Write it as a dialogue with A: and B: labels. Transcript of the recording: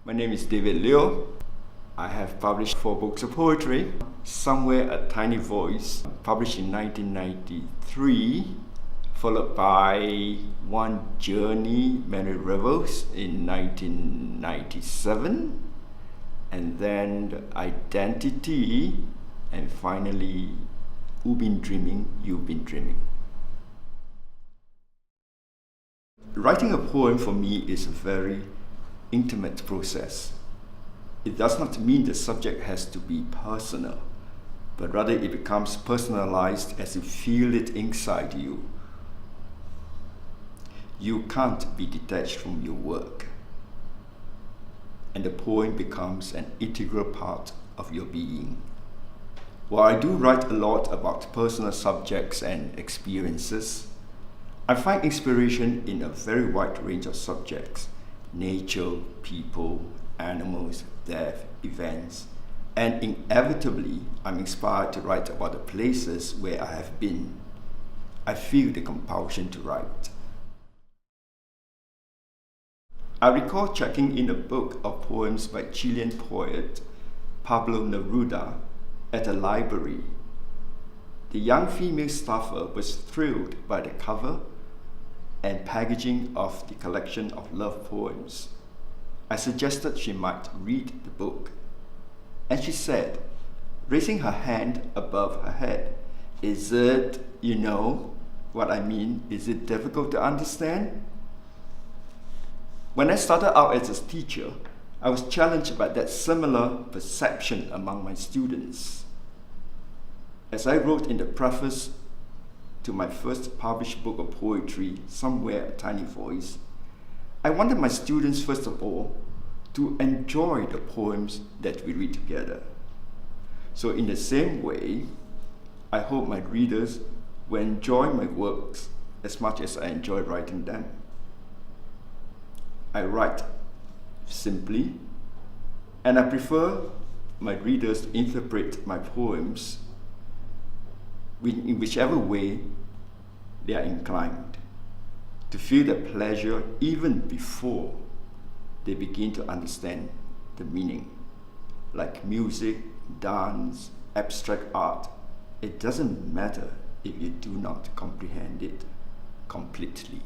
A: My name is David Liu. I have published 4 books of poetry. Somewhere a Tiny Voice, published in 1993, followed by One Journey, Many Rivers in 1997, and then Identity, and finally, Who Been Dreaming, You've Been Dreaming. Writing a poem for me is a very intimate process. It does not mean the subject has to be personal, but rather it becomes personalized as you feel it inside you. You can't be detached from your work, and the poem becomes an integral part of your being. While I do write a lot about personal subjects and experiences, I find inspiration in a very wide range of subjects: nature, people, animals, death, events, and inevitably I'm inspired to write about the places where I have been. I feel the compulsion to write. I recall checking in a book of poems by Chilean poet Pablo Neruda at a library. The young female staffer was thrilled by the cover and packaging of the collection of love poems. I suggested she might read the book, and she said, raising her hand above her head, "Is it, you know what I mean, is it difficult to understand?" When I started out as a teacher, I was challenged by that similar perception among my students. As I wrote in the preface to my first published book of poetry, Somewhere a Tiny Voice, I wanted my students, first of all, to enjoy the poems that we read together. So in the same way, I hope my readers will enjoy my works as much as I enjoy writing them. I write simply, and I prefer my readers to interpret my poems in whichever way they are inclined, to feel the pleasure even before they begin to understand the meaning. Like music, dance, abstract art, it doesn't matter if you do not comprehend it completely.